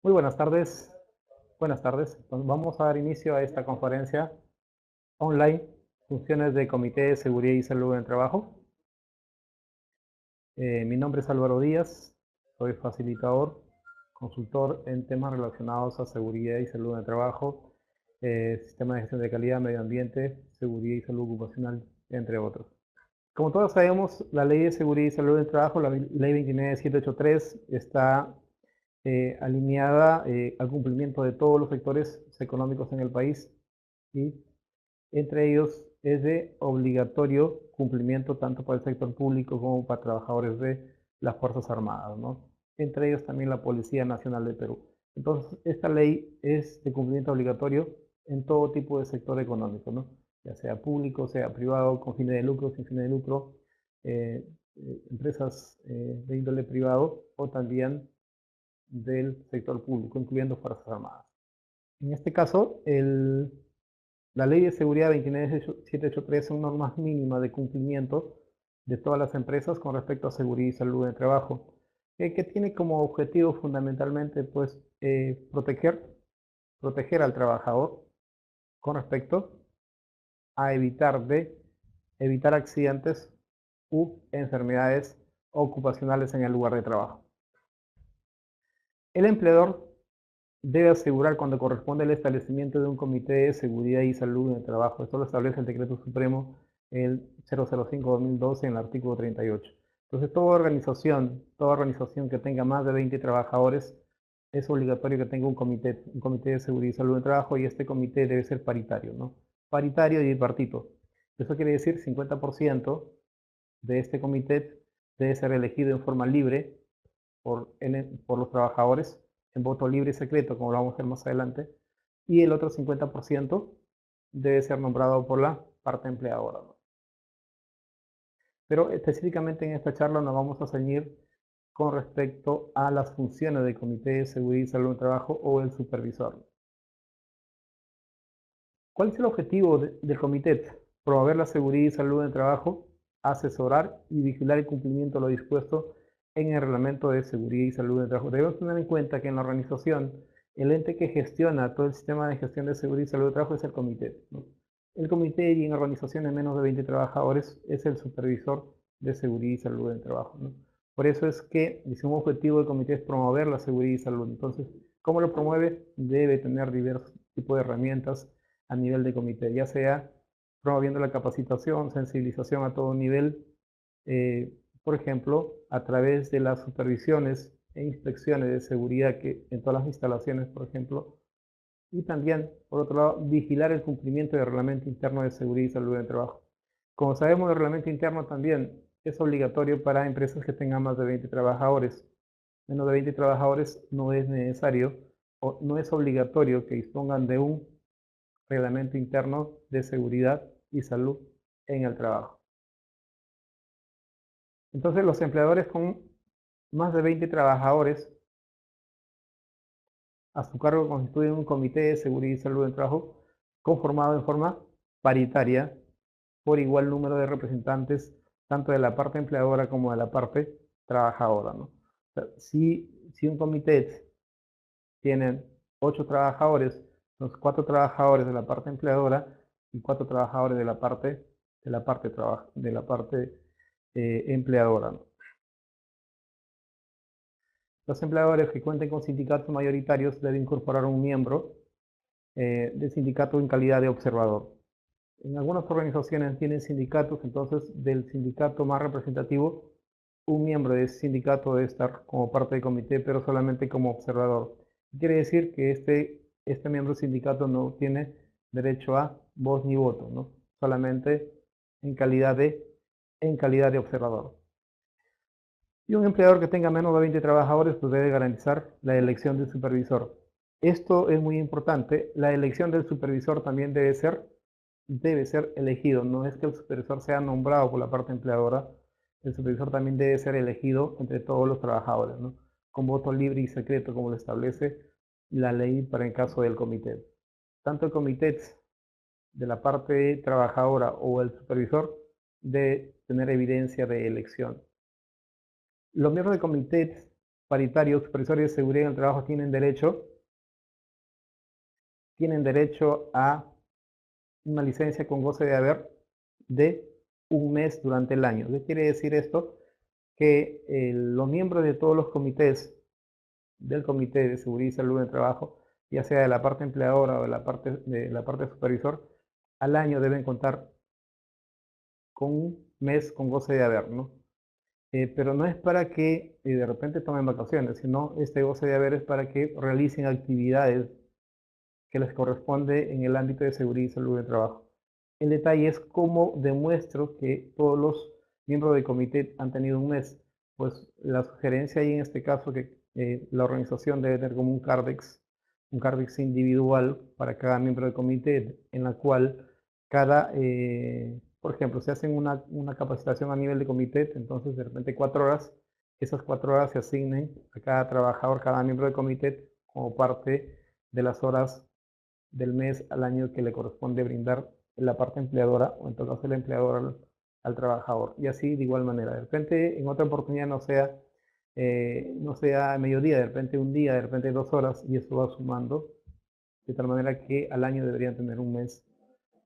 Muy buenas tardes. Buenas tardes. Vamos a dar inicio a esta conferencia online, funciones de Comité de Seguridad y Salud en el Trabajo. Mi nombre es Álvaro Díaz, soy facilitador, consultor en temas relacionados a seguridad y salud en el trabajo, sistema de gestión de calidad, medio ambiente, seguridad y salud ocupacional, entre otros. Como todos sabemos, la Ley de Seguridad y Salud en el Trabajo, la Ley 29783, está alineada al cumplimiento de todos los sectores económicos en el país y entre ellos es de obligatorio cumplimiento tanto para el sector público como para trabajadores de las Fuerzas Armadas, ¿no? Entre ellos también la Policía Nacional de Perú. Entonces, esta ley es de cumplimiento obligatorio en todo tipo de sector económico, ¿no? Ya sea público, sea privado, con fines de lucro, sin fines de lucro, eh, empresas de índole privado o también del sector público, incluyendo Fuerzas Armadas. En este caso, la Ley de Seguridad 29783 son normas mínimas de cumplimiento de todas las empresas con respecto a seguridad y salud en el trabajo, que tiene como objetivo fundamentalmente pues, proteger al trabajador con respecto a evitar accidentes u enfermedades ocupacionales en el lugar de trabajo. El empleador debe asegurar cuando corresponde el establecimiento de un comité de seguridad y salud en el trabajo. Esto lo establece el Decreto Supremo el 005-2012 en el artículo 38. Entonces, toda organización que tenga más de 20 trabajadores, es obligatorio que tenga un comité de seguridad y salud en el trabajo, y este comité debe ser paritario, ¿no? Paritario y bipartito. Eso quiere decir 50% de este comité debe ser elegido en forma libre por los trabajadores en voto libre y secreto, como lo vamos a ver más adelante, y el otro 50% debe ser nombrado por la parte empleadora, ¿no? Pero específicamente en esta charla nos vamos a ceñir con respecto a las funciones del Comité de Seguridad y Salud en el Trabajo o el supervisor. ¿Cuál es el objetivo del comité? Promover la seguridad y salud en el trabajo, asesorar y vigilar el cumplimiento de lo dispuesto en el reglamento de seguridad y salud en el trabajo. Debemos tener en cuenta que en la organización, el ente que gestiona todo el sistema de gestión de seguridad y salud en el trabajo es el comité, ¿no? El comité, y en organizaciones de menos de 20 trabajadores, es el supervisor de seguridad y salud en el trabajo, ¿no? Por eso es que dice, un objetivo del comité es promover la seguridad y salud. Entonces, ¿cómo lo promueve? Debe tener diversos tipos de herramientas a nivel de comité, ya sea promoviendo la capacitación, sensibilización a todo nivel, por ejemplo, a través de las supervisiones e inspecciones de seguridad que en todas las instalaciones, por ejemplo, y también, por otro lado, vigilar el cumplimiento del reglamento interno de seguridad y salud en el trabajo. Como sabemos, el reglamento interno también es obligatorio para empresas que tengan más de 20 trabajadores. Menos de 20 trabajadores no es necesario o no es obligatorio que dispongan de un reglamento interno de seguridad y salud en el trabajo. Entonces, los empleadores con más de 20 trabajadores a su cargo constituyen un comité de seguridad y salud en el trabajo conformado en forma paritaria por igual número de representantes tanto de la parte empleadora como de la parte trabajadora, ¿no? O sea, si un comité tiene 8 trabajadores, los 4 trabajadores de la parte empleadora y 4 trabajadores de la parte empleadora, ¿no? Los empleadores que cuenten con sindicatos mayoritarios deben incorporar un miembro del sindicato en calidad de observador. En algunas organizaciones tienen sindicatos, entonces del sindicato más representativo, un miembro de ese sindicato debe estar como parte del comité, pero solamente como observador. Quiere decir que este miembro del sindicato no tiene derecho a voz ni voto, ¿no? Solamente en calidad de observador. Y un empleador que tenga menos de 20 trabajadores pues debe garantizar la elección del supervisor. Esto es muy importante. La elección del supervisor también debe ser elegido. No es que el supervisor sea nombrado por la parte empleadora. El supervisor también debe ser elegido entre todos los trabajadores, ¿no? Con voto libre y secreto, como lo establece la ley para el caso del comité. Tanto el comité de la parte trabajadora o el supervisor debe tener evidencia de elección. Los miembros del comité paritarios, supervisores de seguridad en el trabajo tienen derecho a una licencia con goce de haber de un mes durante el año. ¿Qué quiere decir esto? Que los miembros de todos los comités del Comité de Seguridad y Salud en el Trabajo, ya sea de la parte empleadora o de la parte supervisor, al año deben contar con un mes con goce de haber, ¿no? Pero no es para que de repente tomen vacaciones, sino este goce de haber es para que realicen actividades que les corresponde en el ámbito de seguridad y salud del trabajo. El detalle es cómo demuestro que todos los miembros del comité han tenido un mes. Pues la sugerencia ahí en este caso que la organización debe tener como un CARDEX individual para cada miembro del comité, en la cual por ejemplo, si hacen una capacitación a nivel de comité, entonces de repente 4 horas, esas 4 horas se asignen a cada trabajador, cada miembro del comité, como parte de las horas del mes al año que le corresponde brindar la parte empleadora, o en todo caso el empleador al trabajador. Y así de igual manera. De repente en otra oportunidad no sea a mediodía, de repente un día, de repente 2 horas, y eso va sumando, de tal manera que al año deberían tener un mes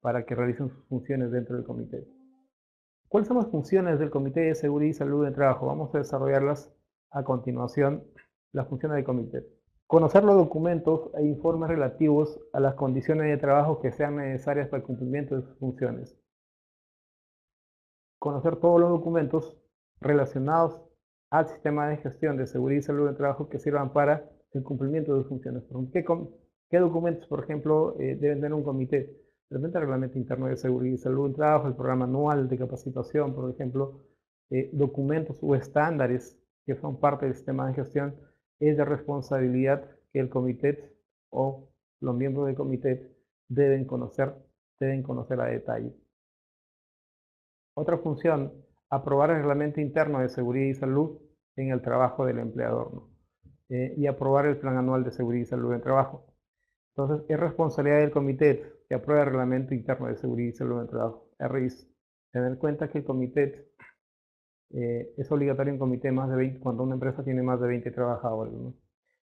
para que realicen sus funciones dentro del comité. ¿Cuáles son las funciones del Comité de Seguridad y Salud del Trabajo? Vamos a desarrollarlas a continuación, las funciones del comité. Conocer los documentos e informes relativos a las condiciones de trabajo que sean necesarias para el cumplimiento de sus funciones. Conocer todos los documentos relacionados al sistema de gestión de seguridad y salud del trabajo que sirvan para el cumplimiento de sus funciones. ¿Qué documentos, por ejemplo, deben tener un comité? De repente el reglamento interno de seguridad y salud del trabajo, el programa anual de capacitación, por ejemplo, documentos o estándares que son parte del sistema de gestión, es de responsabilidad que el comité o los miembros del comité deben conocer a detalle. Otra función, aprobar el reglamento interno de seguridad y salud en el trabajo del empleador, ¿no? Y aprobar el plan anual de seguridad y salud en el trabajo. Entonces, es responsabilidad del comité que apruebe el reglamento interno de seguridad y salud en el trabajo, RIS. Tener en cuenta que el comité es obligatorio en comité más de 20, cuando una empresa tiene más de 20 trabajadores, ¿no?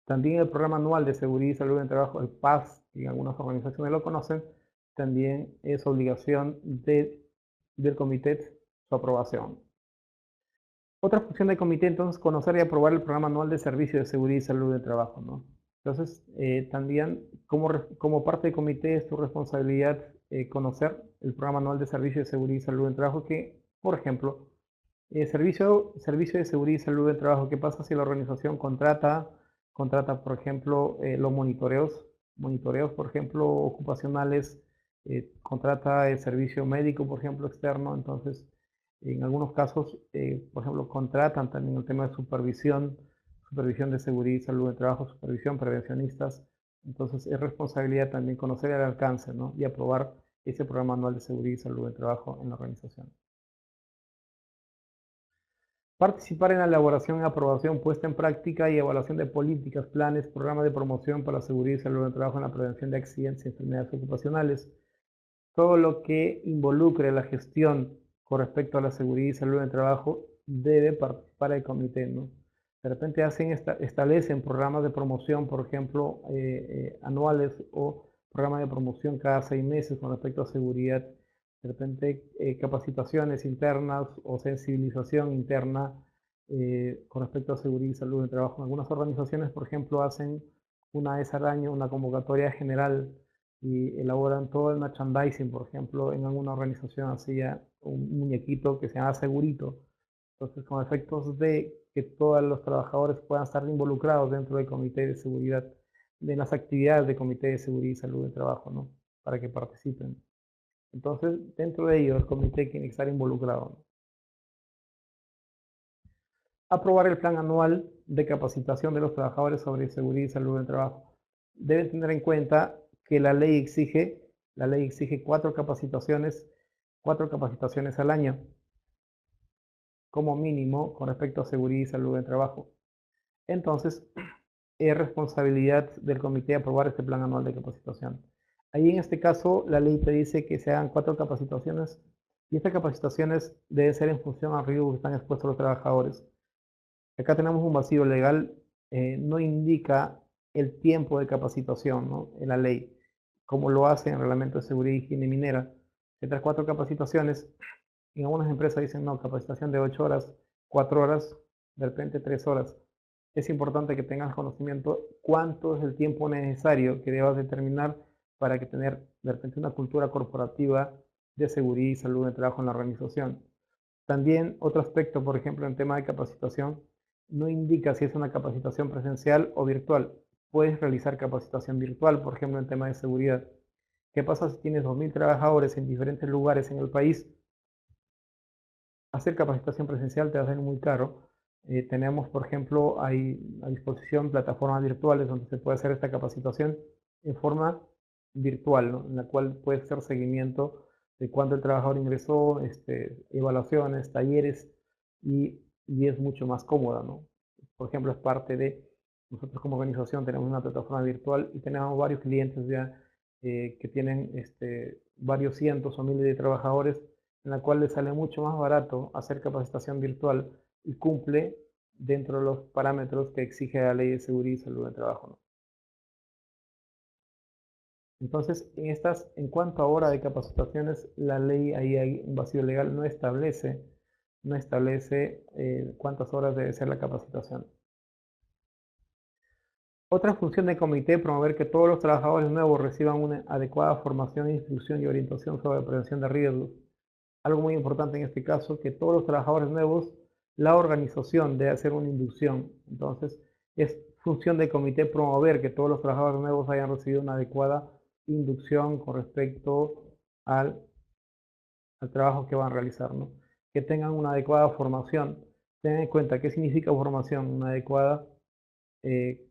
También el programa anual de seguridad y salud en el trabajo, el PAS, que algunas organizaciones lo conocen, también es obligación del comité su aprobación. Otra función del comité, entonces, conocer y aprobar el programa anual de servicio de seguridad y salud del trabajo, ¿no? Entonces, también como parte del comité es tu responsabilidad conocer el programa anual de servicio de seguridad y salud del trabajo que, por ejemplo, servicio de seguridad y salud del trabajo, ¿qué pasa si la organización contrata, por ejemplo, los monitoreos, por ejemplo, ocupacionales, contrata el servicio médico, por ejemplo, externo? Entonces, en algunos casos, por ejemplo, contratan también el tema de supervisión de seguridad y salud del trabajo, supervisión, prevencionistas. Entonces, es responsabilidad también conocer el alcance, ¿no? Y aprobar ese programa anual de seguridad y salud del trabajo en la organización. Participar en la elaboración, aprobación, puesta en práctica y evaluación de políticas, planes, programas de promoción para la seguridad y salud del trabajo en la prevención de accidentes y enfermedades ocupacionales. Todo lo que involucre la gestión con respecto a la seguridad y salud del trabajo debe participar el comité, ¿no? De repente establecen programas de promoción, por ejemplo, anuales, o programas de promoción cada 6 meses con respecto a seguridad. De repente capacitaciones internas o sensibilización interna con respecto a seguridad y salud del trabajo. Algunas organizaciones, por ejemplo, hacen una vez al año una convocatoria general y elaboran todo el merchandising. Por ejemplo, en alguna organización hacía un muñequito que se llama Segurito. Entonces, con efectos de que todos los trabajadores puedan estar involucrados dentro del comité de seguridad, de las actividades del comité de seguridad y salud del trabajo, ¿no? Para que participen. Entonces, dentro de ello, el comité tiene que estar involucrado, ¿no? Aprobar el plan anual de capacitación de los trabajadores sobre seguridad y salud del trabajo. Deben tener en cuenta que la ley exige 4 capacitaciones al año, como mínimo, con respecto a seguridad y salud del trabajo. Entonces, es responsabilidad del comité aprobar este plan anual de capacitación. Ahí en este caso, la ley te dice que se hagan 4 capacitaciones, y estas capacitaciones deben ser en función al riesgo que están expuestos los trabajadores. Acá tenemos un vacío legal, no indica el tiempo de capacitación, ¿no?, en la ley, como lo hace en el Reglamento de Seguridad y Higiene Minera. Estas 4 capacitaciones, en algunas empresas dicen, no, capacitación de 8 horas, 4 horas, de repente 3 horas. Es importante que tengas conocimiento cuánto es el tiempo necesario que debas determinar para que tener de repente una cultura corporativa de seguridad y salud en el trabajo en la organización. También otro aspecto, por ejemplo, en tema de capacitación, no indica si es una capacitación presencial o virtual. Puedes realizar capacitación virtual, por ejemplo, en tema de seguridad. ¿Qué pasa si tienes 2.000 trabajadores en diferentes lugares en el país? Hacer capacitación presencial te va a ser muy caro. Tenemos, por ejemplo, hay a disposición plataformas virtuales donde se puede hacer esta capacitación en forma virtual, ¿no?, en la cual puedes hacer seguimiento de cuándo el trabajador ingresó, evaluaciones, talleres, y es mucho más cómoda, ¿no? Por ejemplo, es parte de, nosotros como organización tenemos una plataforma virtual y tenemos varios clientes ya que tienen varios cientos o miles de trabajadores, en la cual les sale mucho más barato hacer capacitación virtual y cumple dentro de los parámetros que exige la Ley de Seguridad y Salud del Trabajo, ¿no? Entonces, en cuanto a hora de capacitaciones, la ley, ahí hay un vacío legal, no establece cuántas horas debe ser la capacitación. Otra función del comité es promover que todos los trabajadores nuevos reciban una adecuada formación, instrucción y orientación sobre prevención de riesgos. Algo muy importante en este caso, que todos los trabajadores nuevos, la organización debe hacer una inducción. Entonces, es función del comité promover que todos los trabajadores nuevos hayan recibido una adecuada inducción con respecto al, al trabajo que van a realizar, ¿no? Que tengan una adecuada formación. Tengan en cuenta qué significa formación, una adecuada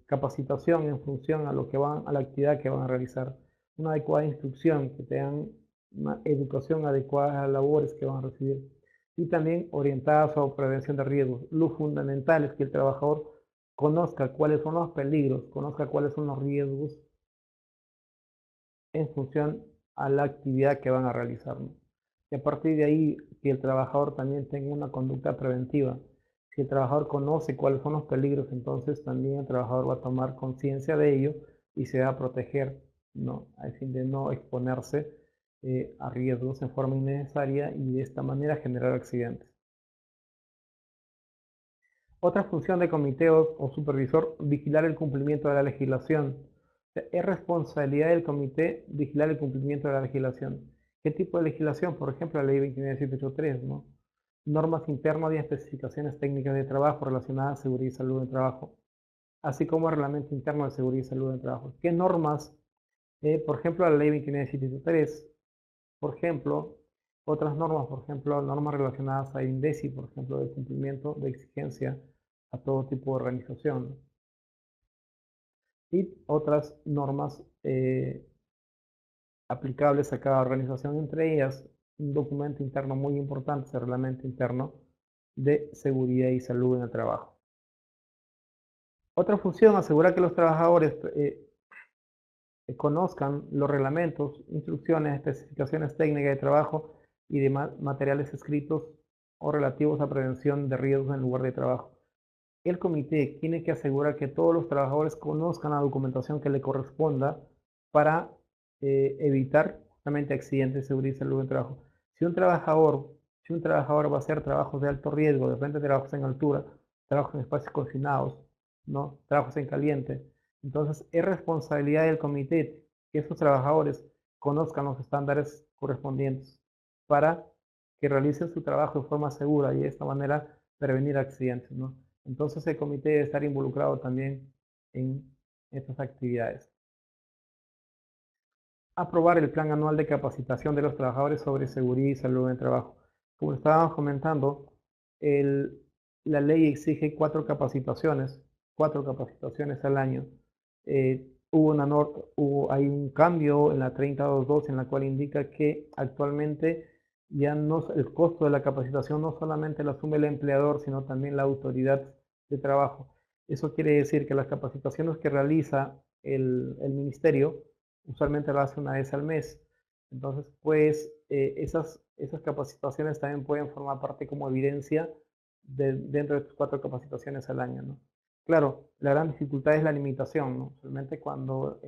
capacitación en función a lo que van, a la actividad que van a realizar, una adecuada instrucción, que tengan una educación adecuada a las labores que van a recibir, y también orientadas a prevención de riesgos. Lo fundamental es que el trabajador conozca cuáles son los peligros, conozca cuáles son los riesgos en función a la actividad que van a realizar, ¿no? Y a partir de ahí, que el trabajador también tenga una conducta preventiva. Si el trabajador conoce cuáles son los peligros, entonces también el trabajador va a tomar conciencia de ello y se va a proteger, ¿no?, a fin de no exponerse a riesgos en forma innecesaria y de esta manera generar accidentes. Otra función de comité o supervisor, vigilar el cumplimiento de la legislación. O sea, es responsabilidad del comité vigilar el cumplimiento de la legislación. ¿Qué tipo de legislación? Por ejemplo, la ley 29783, ¿no? Normas internas y especificaciones técnicas de trabajo relacionadas a seguridad y salud del trabajo, así como el reglamento interno de seguridad y salud del trabajo. ¿Qué normas? Por ejemplo, la ley 29783, por ejemplo, otras normas, por ejemplo, normas relacionadas a INDECI, por ejemplo, de cumplimiento de exigencia a todo tipo de organización, y otras normas aplicables a cada organización, entre ellas un documento interno muy importante, el reglamento interno de seguridad y salud en el trabajo. Otra función, asegurar que los trabajadores conozcan los reglamentos, instrucciones, especificaciones técnicas de trabajo y demás materiales escritos o relativos a prevención de riesgos en el lugar de trabajo. El comité tiene que asegurar que todos los trabajadores conozcan la documentación que le corresponda para evitar justamente accidentes de seguridad y salud en el trabajo. Si un trabajador va a hacer trabajos de alto riesgo, de repente trabajos en altura, trabajos en espacios confinados, ¿no?, trabajos en caliente, entonces es responsabilidad del comité que esos trabajadores conozcan los estándares correspondientes para que realicen su trabajo de forma segura y de esta manera prevenir accidentes, ¿no? Entonces el comité debe estar involucrado también en estas actividades. Aprobar el plan anual de capacitación de los trabajadores sobre seguridad y salud en el trabajo. Como estábamos comentando, la ley exige 4 capacitaciones al año. Hay un cambio en la 3022 en la cual indica que actualmente ya no, el costo de la capacitación no solamente lo asume el empleador, sino también la autoridad de trabajo. Eso quiere decir que las capacitaciones que realiza el ministerio usualmente lo hace una vez al mes. Entonces, pues esas capacitaciones también pueden formar parte como evidencia dentro de tus 4 capacitaciones al año, ¿no? Claro, la gran dificultad es la limitación, ¿no? Solamente cuando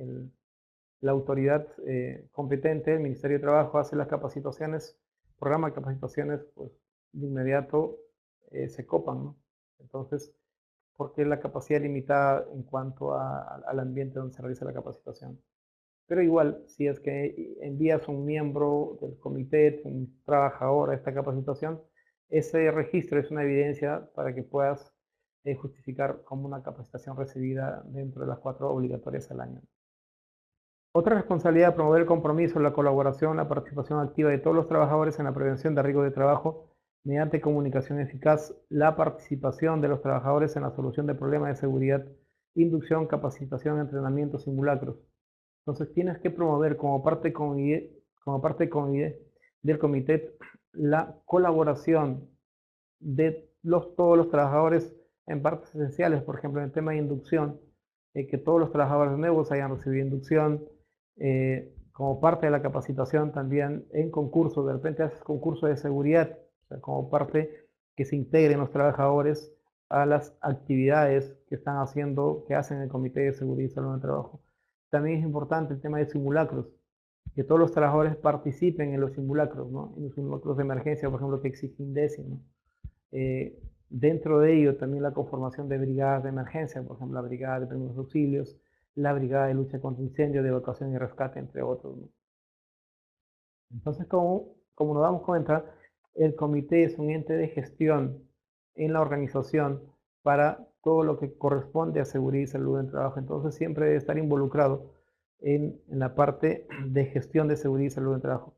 la autoridad competente, el Ministerio de Trabajo, hace las capacitaciones, programa de capacitaciones, pues de inmediato se copan, ¿no? Entonces, ¿por qué la capacidad limitada en cuanto al ambiente donde se realiza la capacitación? Pero igual, si es que envías un miembro del comité, un trabajador a esta capacitación, ese registro es una evidencia para que puedas justificar como una capacitación recibida dentro de las 4 obligatorias al año. Otra responsabilidad es promover el compromiso, la colaboración, la participación activa de todos los trabajadores en la prevención de riesgos de trabajo mediante comunicación eficaz, la participación de los trabajadores en la solución de problemas de seguridad, inducción, capacitación, entrenamiento, simulacros. Entonces tienes que promover como parte del comité la colaboración de todos los trabajadores en partes esenciales, por ejemplo, en el tema de inducción, que todos los trabajadores nuevos hayan recibido inducción, como parte de la capacitación también en concursos, de repente haces concursos de seguridad, o sea, como parte que se integren los trabajadores a las actividades que están haciendo, que hacen el Comité de Seguridad y Salud en el Trabajo. También es importante el tema de simulacros, que todos los trabajadores participen en los simulacros, ¿no? En los simulacros de emergencia, por ejemplo, que exige INDECI, ¿no? Dentro de ello también la conformación de brigadas de emergencia, por ejemplo, la brigada de primeros auxilios, la brigada de lucha contra incendios, de evacuación y rescate, entre otros, ¿no? Entonces, como nos damos cuenta, el comité es un ente de gestión en la organización para todo lo que corresponde a seguridad y salud en el trabajo. Entonces, siempre debe estar involucrado en la parte de gestión de seguridad y salud en el trabajo.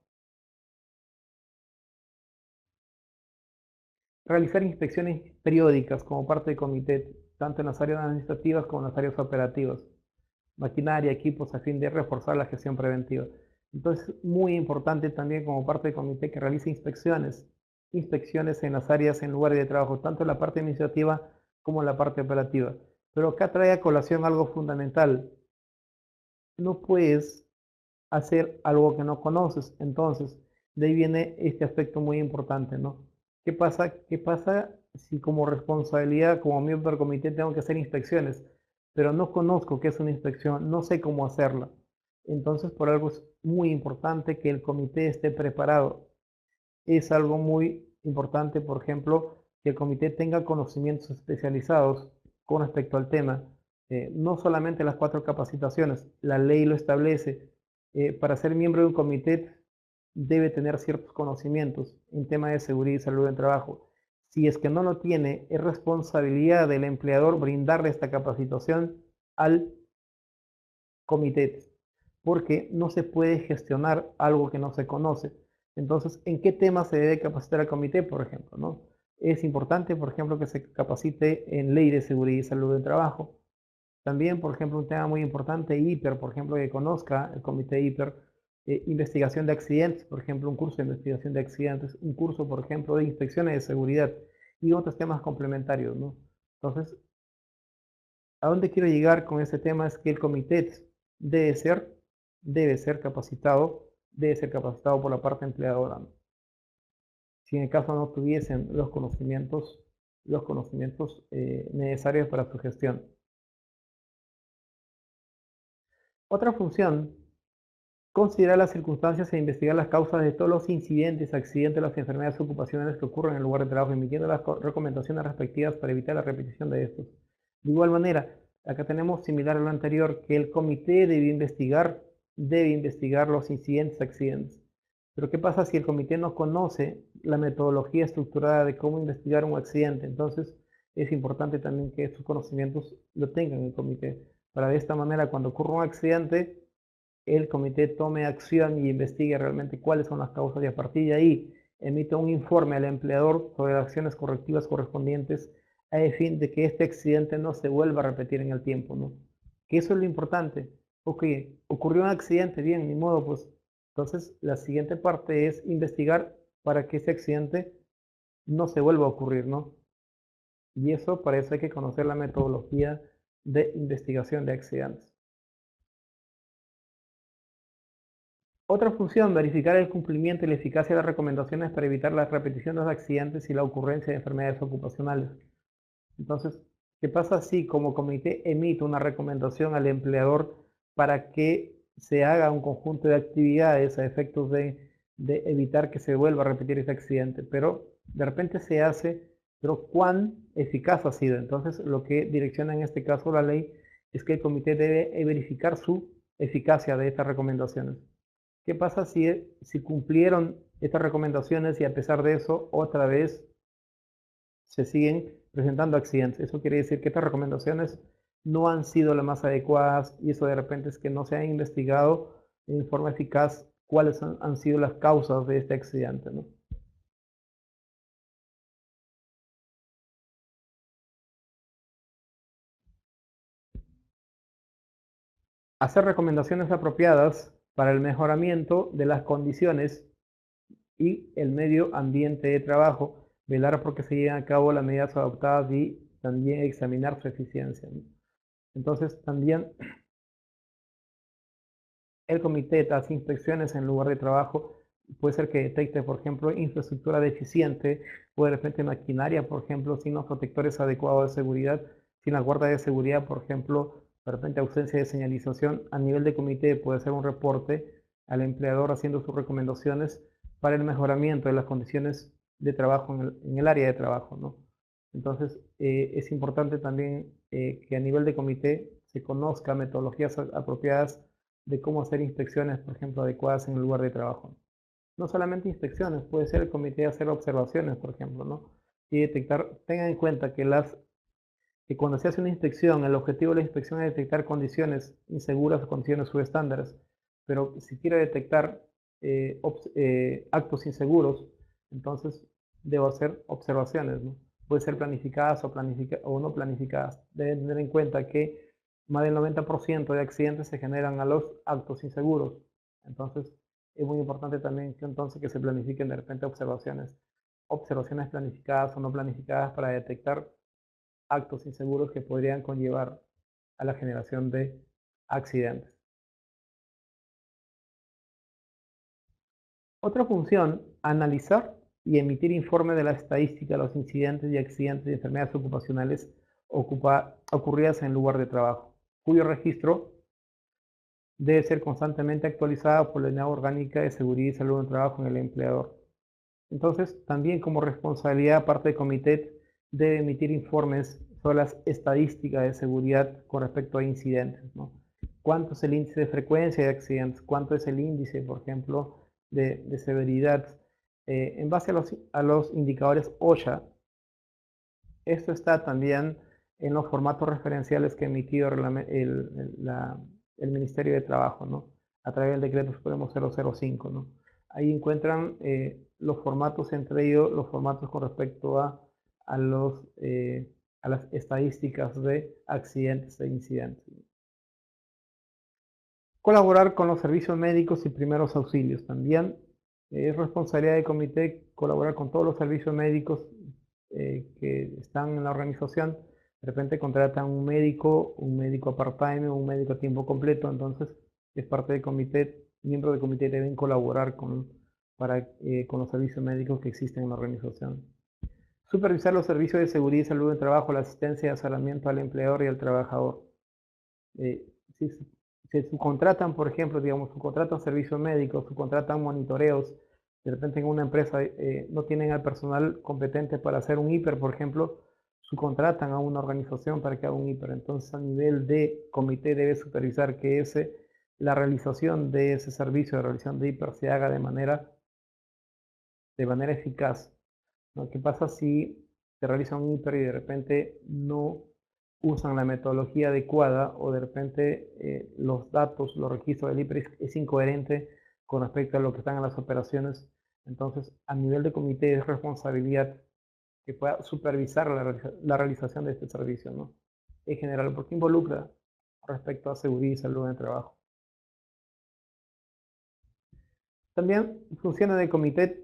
Realizar inspecciones periódicas como parte del comité, tanto en las áreas administrativas como en las áreas operativas, maquinaria, equipos, a fin de reforzar la gestión preventiva. Entonces, muy importante también como parte del comité que realice inspecciones en las áreas, en lugares de trabajo, tanto en la parte administrativa como en la parte operativa. Pero acá trae a colación algo fundamental. No puedes hacer algo que no conoces. Entonces, de ahí viene este aspecto muy importante, ¿no? ¿Qué pasa? ¿Qué pasa si como responsabilidad, como miembro del comité, tengo que hacer inspecciones, pero no conozco qué es una inspección, no sé cómo hacerla? Entonces, por algo es muy importante que el comité esté preparado. Es algo muy importante, por ejemplo, que el comité tenga conocimientos especializados con respecto al tema. No solamente las 4 capacitaciones, la ley lo establece. Para ser miembro de un comité debe tener ciertos conocimientos en tema de seguridad y salud en trabajo. Si es que no lo tiene, es responsabilidad del empleador brindarle esta capacitación al comité, porque no se puede gestionar algo que no se conoce. Entonces, ¿en qué temas se debe capacitar al comité, por ejemplo, ¿no? Es importante, por ejemplo, que se capacite en ley de seguridad y salud del trabajo. También, por ejemplo, un tema muy importante, IPER, por ejemplo, que conozca el comité IPER, investigación de accidentes, por ejemplo, un curso de investigación de accidentes, un curso, por ejemplo, de inspecciones de seguridad y otros temas complementarios, ¿no? Entonces, ¿a dónde quiero llegar con este tema? Es que el comité debe ser, debe ser capacitado por la parte empleadora, ¿no? Si en el caso no tuviesen los conocimientos necesarios para su gestión. Otra función, considerar las circunstancias e investigar las causas de todos los incidentes, accidentes, las enfermedades ocupacionales que ocurren en el lugar de trabajo, emitiendo las recomendaciones respectivas para evitar la repetición de estos. De igual manera, acá tenemos similar a lo anterior, que el comité debe investigar los incidentes, accidentes. Pero ¿qué pasa si el comité no conoce la metodología estructurada de cómo investigar un accidente? Entonces, es importante también que estos conocimientos lo tengan el comité, para de esta manera, cuando ocurra un accidente, el comité tome acción y investigue realmente cuáles son las causas y a partir de ahí emita un informe al empleador sobre las acciones correctivas correspondientes a fin de que este accidente no se vuelva a repetir en el tiempo, ¿no? Que eso es lo importante. Ok, ocurrió un accidente, bien, ni modo, pues. Entonces, la siguiente parte es investigar para que ese accidente no se vuelva a ocurrir, ¿no? Y eso, para eso hay que conocer la metodología de investigación de accidentes. Otra función, verificar el cumplimiento y la eficacia de las recomendaciones para evitar la repetición de los accidentes y la ocurrencia de enfermedades ocupacionales. Entonces, ¿qué pasa si como comité emite una recomendación al empleador para que se haga un conjunto de actividades a efectos de evitar que se vuelva a repetir ese accidente? Pero de repente se hace, pero ¿cuán eficaz ha sido? Entonces, lo que direcciona en este caso la ley es que el comité debe verificar su eficacia de estas recomendaciones. ¿Qué pasa si cumplieron estas recomendaciones y a pesar de eso otra vez se siguen presentando accidentes? Eso quiere decir que estas recomendaciones no han sido las más adecuadas y eso de repente es que no se ha investigado en forma eficaz cuáles han sido las causas de este accidente, ¿no? Hacer recomendaciones apropiadas para el mejoramiento de las condiciones y el medio ambiente de trabajo, velar porque se lleven a cabo las medidas adoptadas y también examinar su eficiencia, ¿no? Entonces, también el comité hace inspecciones en el lugar de trabajo. Puede ser que detecte, por ejemplo, infraestructura deficiente o de repente maquinaria, por ejemplo, sin los protectores adecuados de seguridad, sin la guarda de seguridad, por ejemplo, de repente ausencia de señalización. A nivel de comité puede hacer un reporte al empleador haciendo sus recomendaciones para el mejoramiento de las condiciones de trabajo en el área de trabajo, ¿no? Entonces, es importante también que a nivel de comité se conozca metodologías apropiadas de cómo hacer inspecciones, por ejemplo, adecuadas en el lugar de trabajo. No solamente inspecciones, puede ser el comité hacer observaciones, por ejemplo, ¿no? Y detectar, tengan en cuenta que cuando se hace una inspección, el objetivo de la inspección es detectar condiciones inseguras o condiciones subestándares, pero si quiere detectar actos inseguros, entonces debo hacer observaciones, ¿no? Puede ser planificadas o no planificadas. Deben tener en cuenta que más del 90% de accidentes se generan a los actos inseguros. Entonces, es muy importante también que se planifiquen de repente observaciones planificadas o no planificadas para detectar actos inseguros que podrían conllevar a la generación de accidentes. Otra función, analizar y emitir informe de la estadística de los incidentes y accidentes y enfermedades ocupacionales ocurridas en el lugar de trabajo, cuyo registro debe ser constantemente actualizado por la Unidad Orgánica de Seguridad y Salud en el Trabajo en el empleador. Entonces, también como responsabilidad parte del comité debe emitir informes sobre las estadísticas de seguridad con respecto a incidentes, ¿no? ¿Cuánto es el índice de frecuencia de accidentes? ¿Cuánto es el índice, por ejemplo, de severidad? En base a los indicadores OSHA, esto está también en los formatos referenciales que ha emitido el Ministerio de Trabajo, ¿no? A través del Decreto Supremo 005, ¿no? Ahí encuentran los formatos, entre ellos los formatos con respecto a las estadísticas de accidentes e incidentes. Colaborar con los servicios médicos y primeros auxilios. También es responsabilidad del comité colaborar con todos los servicios médicos que están en la organización. De repente contratan un médico a part-time o un médico a tiempo completo, entonces es parte del comité, miembros del comité deben colaborar con los servicios médicos que existen en la organización. Supervisar los servicios de seguridad y salud en el trabajo, la asistencia y asesoramiento al empleador y al trabajador. Si se subcontratan, por ejemplo, digamos, subcontratan servicios médicos, subcontratan monitoreos, de repente en una empresa no tienen al personal competente para hacer un hiper, por ejemplo, subcontratan a una organización para que haga un hiper. Entonces, a nivel de comité debe supervisar que la realización de ese servicio de realización de hiper se haga de manera eficaz, ¿no? ¿Qué pasa si se realiza un hiper y de repente no usan la metodología adecuada o de repente los datos, los registros del hiper es incoherente con respecto a lo que están en las operaciones? Entonces, a nivel de comité es responsabilidad que pueda supervisar la realización de este servicio, ¿no? En general, porque involucra respecto a seguridad y salud en el trabajo. También funciona en el comité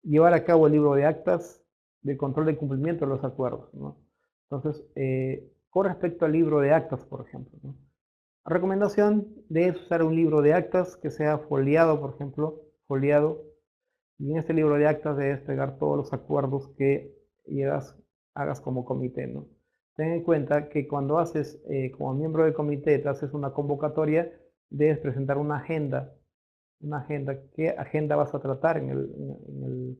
llevar a cabo el libro de actas del control de cumplimiento de los acuerdos, ¿no? Entonces, con respecto al libro de actas, por ejemplo, ¿no? Recomendación de usar un libro de actas que sea foliado, por ejemplo, foliado. Y en este libro de actas debes pegar todos los acuerdos que hagas como comité, ¿no? Ten en cuenta que cuando haces, como miembro del comité, te haces una convocatoria, debes presentar una agenda, qué agenda vas a tratar en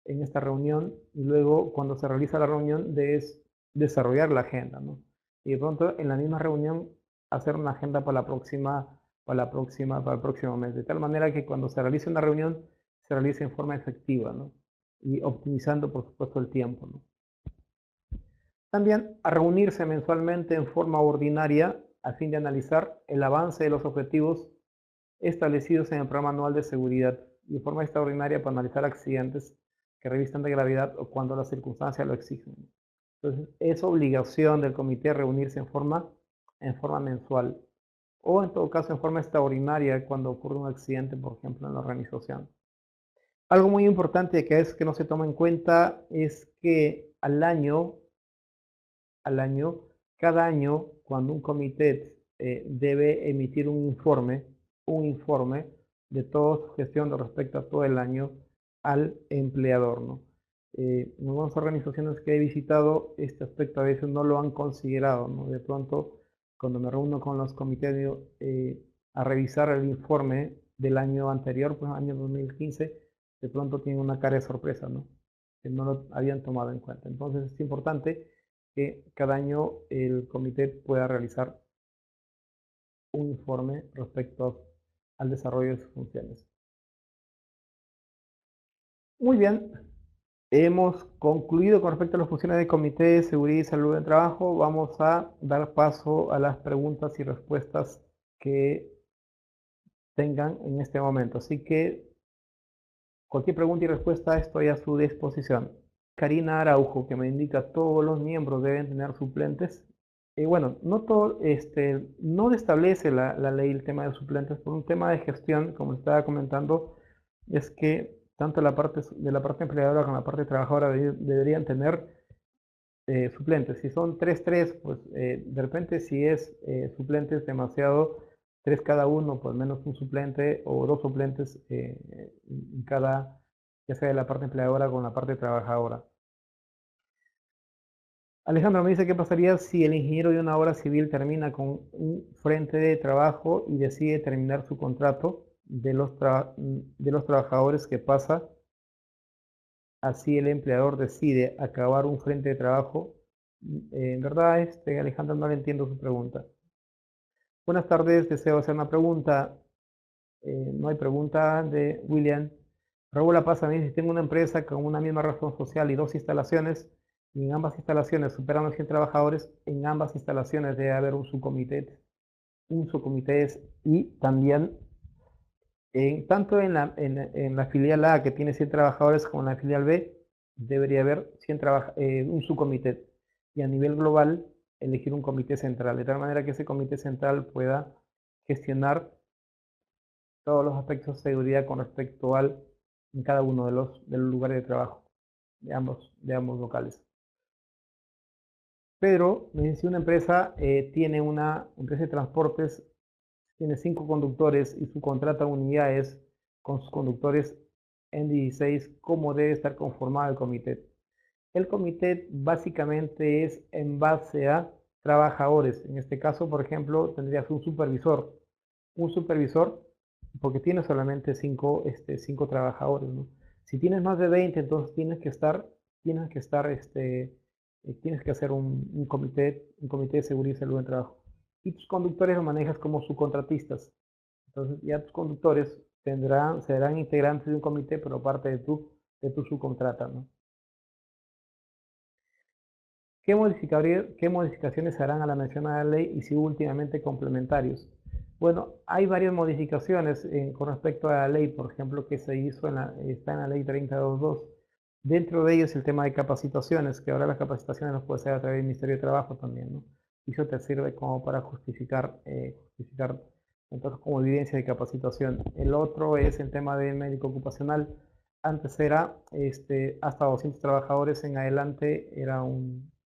esta reunión, y luego cuando se realiza la reunión debes desarrollar la agenda, ¿no? Y de pronto en la misma reunión hacer una agenda para el próximo mes, de tal manera que cuando se realice una reunión se realice en forma efectiva, ¿no? Y optimizando, por supuesto, el tiempo, ¿no? También a reunirse mensualmente en forma ordinaria a fin de analizar el avance de los objetivos establecidos en el Programa Anual de Seguridad y de forma extraordinaria para analizar accidentes que revistan de gravedad o cuando las circunstancias lo exigen. Entonces, es obligación del comité reunirse en forma mensual o en todo caso en forma extraordinaria cuando ocurre un accidente, por ejemplo, en la organización. Algo muy importante que no se toma en cuenta es que cada año, cuando un comité debe emitir un informe de toda su gestión respecto a todo el año al empleador, ¿no? En algunas organizaciones que he visitado, este aspecto a veces no lo han considerado, ¿no? De pronto, cuando me reúno con los comités a revisar el informe del año anterior, pues año 2015, de pronto tienen una cara de sorpresa, ¿no? Que no lo habían tomado en cuenta. Entonces es importante que cada año el comité pueda realizar un informe respecto al desarrollo de sus funciones. Muy bien, hemos concluido con respecto a las funciones del Comité de Seguridad y Salud del Trabajo. Vamos a dar paso a las preguntas y respuestas que tengan en este momento. Así que cualquier pregunta y respuesta estoy a su disposición. Karina Araujo, que me indica todos los miembros deben tener suplentes. Bueno, no establece la ley el tema de suplentes por un tema de gestión, como estaba comentando, es que tanto de la parte empleadora como la parte trabajadora deberían tener suplentes. Si son 3-3, pues de repente si es suplentes demasiado, 3 cada uno, pues menos un suplente o 2 suplentes en cada, ya sea de la parte empleadora con la parte trabajadora. Alejandro me dice qué pasaría si el ingeniero de una obra civil termina con un frente de trabajo y decide terminar su contrato de los trabajadores que pasa. Así el empleador decide acabar un frente de trabajo. En verdad, Alejandro, no le entiendo su pregunta. Buenas tardes, deseo hacer una pregunta. No hay pregunta de William. Raúl La Paz me dice, tengo una empresa con una misma razón social y 2 instalaciones, y en ambas instalaciones superan los 100 trabajadores, en ambas instalaciones debe haber un subcomité y también tanto en la filial A, que tiene 100 trabajadores, como en la filial B, debería haber un subcomité. Y a nivel global, elegir un comité central, de tal manera que ese comité central pueda gestionar todos los aspectos de seguridad con respecto en cada uno de los lugares de trabajo de ambos locales. Pedro me dice, si una empresa tiene una empresa de transportes, tiene 5 conductores y subcontrata unidades con sus conductores en 16, ¿cómo debe estar conformado el comité? El comité básicamente es en base a trabajadores. En este caso, por ejemplo, tendrías un supervisor. Porque tiene solamente 5 trabajadores, ¿no? Si tienes más de 20, entonces tienes que hacer un comité de seguridad y salud en trabajo. Y tus conductores lo manejas como subcontratistas. Entonces ya tus conductores serán integrantes de un comité, pero parte de tu subcontrata, ¿no? ¿Qué modificaciones se harán a la mencionada ley y si últimamente complementarios? Bueno, hay varias modificaciones con respecto a la ley, por ejemplo, que se hizo está en la ley 3022. Dentro de ellos el tema de capacitaciones, que ahora las capacitaciones las puede hacer a través del Ministerio de Trabajo también, ¿no? Y eso te sirve como para justificar entonces como evidencia de capacitación. El otro es el tema del médico ocupacional. Antes era hasta 200 trabajadores en adelante,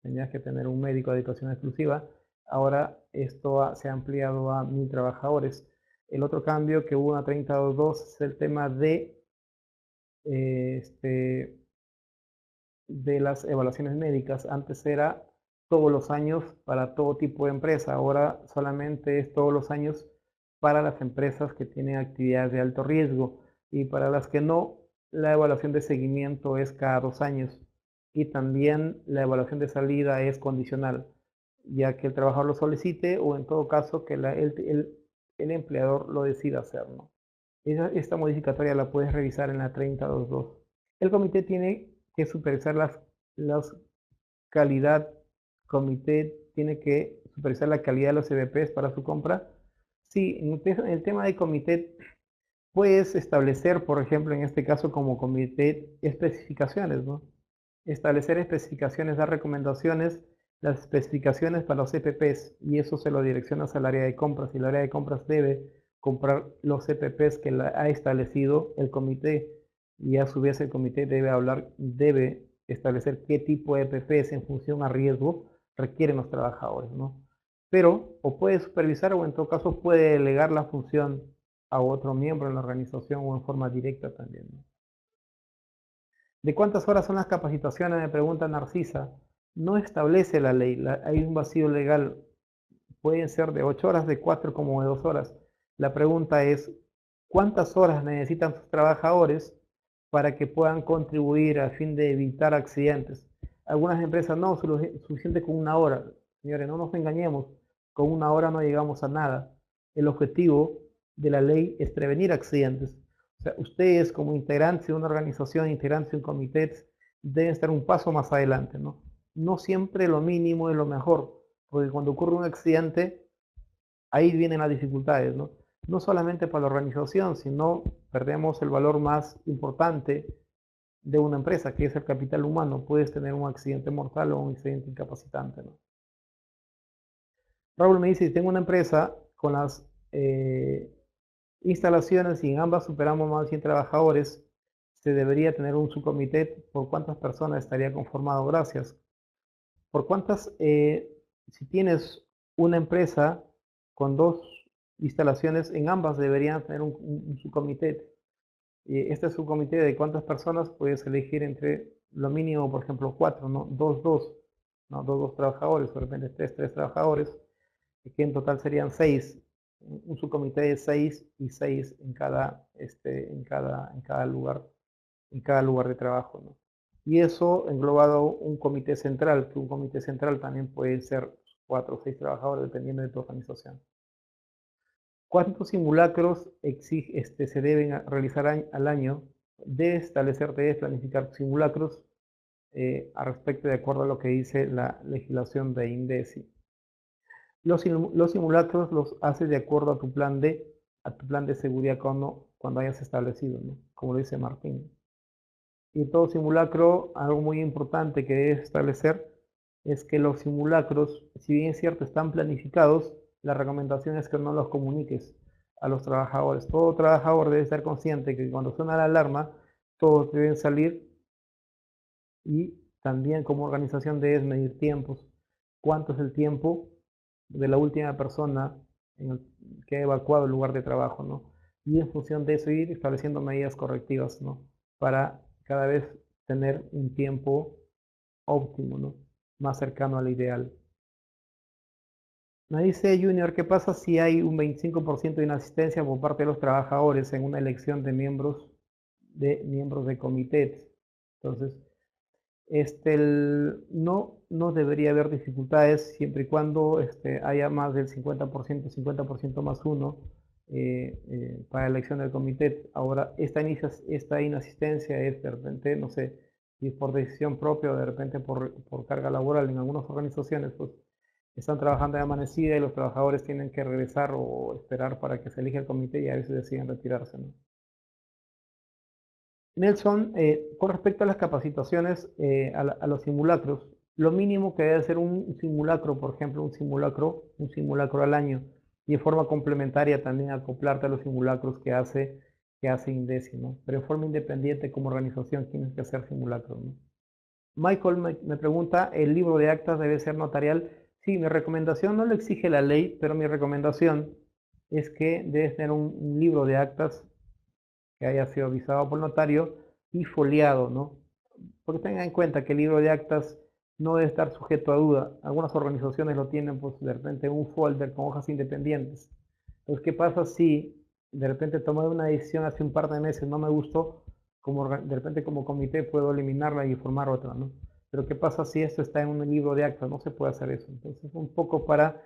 tenías que tener un médico de educación exclusiva. ahora esto se ha ampliado a 1000 trabajadores. El otro cambio que hubo a 30.2 es el tema eh, este, de las evaluaciones médicas. Antes era todos los años para todo tipo de empresa, ahora solamente es todos los años para las empresas que tienen actividades de alto riesgo, y para las que no, la evaluación de seguimiento es cada 2 años, y también la evaluación de salida es condicional, ya que el trabajador lo solicite o en todo caso que el empleador lo decida hacer, ¿no? Esta modificatoria la puedes revisar en la 30.2.2. El comité tiene que supervisar las calidad, comité tiene que supervisar la calidad de los EVPs para su compra. Sí, en el tema de comité puedes establecer, por ejemplo, en este caso como comité, especificaciones, ¿no? Establecer especificaciones, dar recomendaciones, las especificaciones para los EPPs, y eso se lo direccionas al área de compras, y el área de compras debe comprar los EPPs que ha establecido el comité, y a su vez el comité debe establecer qué tipo de EPPs en función a riesgo requieren los trabajadores, ¿no? Pero o puede supervisar o en todo caso puede delegar la función a otro miembro de la organización o en forma directa también, ¿no? ¿De cuántas horas son las capacitaciones? Me pregunta Narcisa. No establece la ley, hay un vacío legal. Pueden ser de 8 horas, de 4 como de 2 horas. La pregunta es, ¿cuántas horas necesitan sus trabajadores para que puedan contribuir a fin de evitar accidentes? Algunas empresas no, suficiente con 1 hora. Señores, no nos engañemos, con 1 hora no llegamos a nada. El objetivo de la ley es prevenir accidentes. O sea, ustedes como integrantes de una organización, integrantes de un comité, deben estar un paso más adelante, ¿no? No siempre lo mínimo es lo mejor, porque cuando ocurre un accidente, ahí vienen las dificultades, ¿no? No solamente para la organización, sino perdemos el valor más importante de una empresa, que es el capital humano. Puedes tener un accidente mortal o un accidente incapacitante, ¿no? Raúl me dice, si tengo una empresa con las instalaciones y en ambas superamos más de 100 trabajadores, se debería tener un subcomité. ¿Por cuántas personas estaría conformado? Gracias. ¿Por cuántas? Si tienes una empresa con 2 instalaciones, en ambas deberían tener un subcomité. Este subcomité de cuántas personas puedes elegir entre lo mínimo, por ejemplo, 4, ¿no? 2, ¿no? 2 trabajadores, de repente 3 trabajadores, que en total serían 6. Un subcomité de 6 y 6 en cada lugar de trabajo, ¿no? Y eso englobado un comité central, que un comité central también puede ser 4 o 6 trabajadores, dependiendo de tu organización. ¿Cuántos simulacros se deben realizar al año? Debes planificar simulacros al respecto, de acuerdo a lo que dice la legislación de INDECI. Los simulacros los haces de acuerdo a tu plan de seguridad cuando hayas establecido, ¿no? Como lo dice Martín. Y todo simulacro, algo muy importante que debes establecer es que los simulacros, si bien es cierto, están planificados, la recomendación es que no los comuniques a los trabajadores. Todo trabajador debe estar consciente que cuando suena la alarma, todos deben salir, y también como organización debes medir tiempos. ¿Cuánto es el tiempo de la última persona que ha evacuado el lugar de trabajo, ¿no? Y en función de eso ir estableciendo medidas correctivas, ¿no? Para cada vez tener un tiempo óptimo, ¿no? Más cercano al ideal. Me dice Junior, ¿qué pasa si hay un 25% de inasistencia por parte de los trabajadores en una elección de miembros de comités? Entonces, no debería haber dificultades siempre y cuando haya más del 50%, 50% más uno para la elección del comité. Ahora, esta inasistencia es de repente, no sé, si es por decisión propia o de repente por carga laboral. En algunas organizaciones, pues, están trabajando de amanecida y los trabajadores tienen que regresar o esperar para que se elija el comité, y a veces deciden retirarse, ¿no? Nelson, con respecto a las capacitaciones, a los simulacros, lo mínimo que debe ser un simulacro, por ejemplo, un simulacro al año, y de forma complementaria también acoplarte a los simulacros que hace INDECI, ¿no? Pero en forma independiente como organización tienes que hacer simulacros, ¿no? Michael me pregunta, ¿el libro de actas debe ser notarial? Sí, mi recomendación no lo exige la ley, pero mi recomendación es que debes tener un libro de actas que haya sido visado por notario y foliado, ¿no? Porque tengan en cuenta que el libro de actas no debe estar sujeto a duda. Algunas organizaciones lo tienen, pues, de repente en un folder con hojas independientes. Entonces, ¿qué pasa si de repente tomé una decisión hace un par de meses, no me gustó, de repente como comité puedo eliminarla y formar otra, ¿no? Pero ¿qué pasa si esto está en un libro de actas? No se puede hacer eso. Entonces, un poco para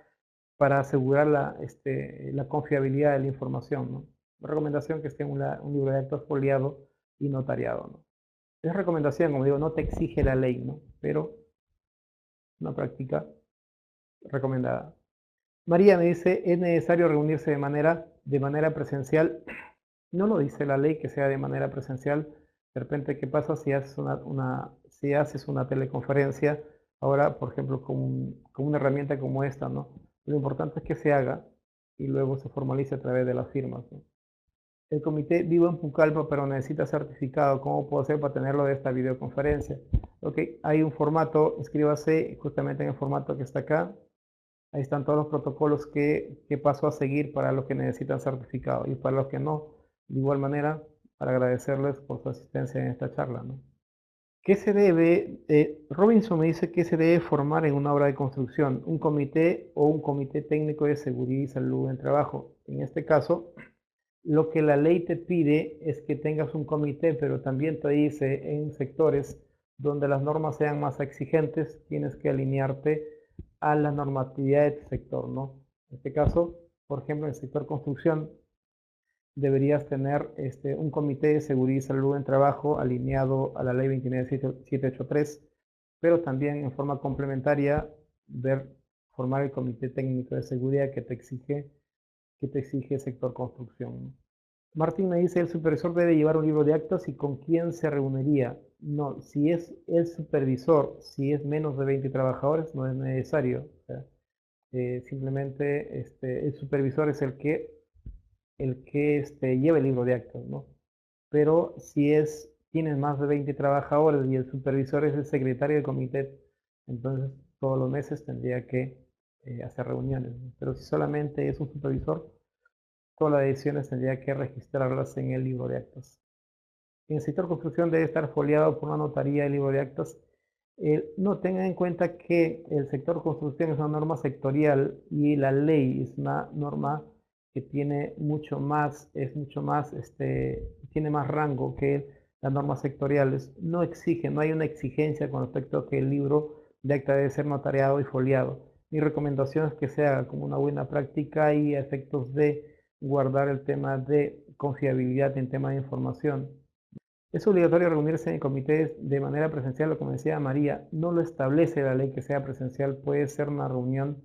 asegurar la confiabilidad de la información, ¿no? Una recomendación que esté en un libro de actas foliado y notariado, ¿no? Es recomendación, como digo, no te exige la ley, ¿no? Pero una práctica recomendada. María me dice, ¿es necesario reunirse de manera presencial? No lo dice la ley que sea de manera presencial. De repente, ¿qué pasa si haces si haces una teleconferencia? Ahora, por ejemplo, con una herramienta como esta, ¿no? Lo importante es que se haga y luego se formalice a través de las firmas, ¿no? El comité vivo en Pucallpa, pero necesita certificado. ¿Cómo puedo hacer para tenerlo de esta videoconferencia? Ok, hay un formato, escríbase justamente en el formato que está acá. Ahí están todos los protocolos que paso a seguir para los que necesitan certificado y para los que no, de igual manera, para agradecerles por su asistencia en esta charla, ¿no? ¿Qué se debe, Robinson me dice que se debe formar en una obra de construcción? ¿Un comité o un comité técnico de seguridad y salud en trabajo? En este caso, lo que la ley te pide es que tengas un comité, pero también te dice en sectores donde las normas sean más exigentes, tienes que alinearte a la normatividad de tu sector, ¿no? En este caso, por ejemplo, en el sector construcción, deberías tener un comité de seguridad y salud en trabajo alineado a la ley 29783, pero también en forma complementaria formar el comité técnico de seguridad que te exige el sector construcción, ¿no? Martín me dice, el supervisor debe llevar un libro de actas y con quién se reuniría. No, si es el supervisor, si es menos de 20 trabajadores, no es necesario. O sea, simplemente el supervisor es el que lleva el libro de actas, ¿no? Pero si tienes más de 20 trabajadores y el supervisor es el secretario del comité, entonces todos los meses tendría que hacer reuniones, ¿no? Pero si solamente es un supervisor, todas las decisiones tendría que registrarlas en el libro de actas. En el sector construcción debe estar foliado por una notaría el libro de actas. No, tengan en cuenta que el sector construcción es una norma sectorial y la ley es una norma que tiene tiene más rango que las normas sectoriales. No exige, no hay una exigencia con respecto a que el libro de acta debe ser notariado y foliado. Mi recomendación es que se haga como una buena práctica y a efectos de guardar el tema de confiabilidad en tema de información. Es obligatorio reunirse en comités de manera presencial, lo como decía María, no lo establece la ley que sea presencial, puede ser una reunión,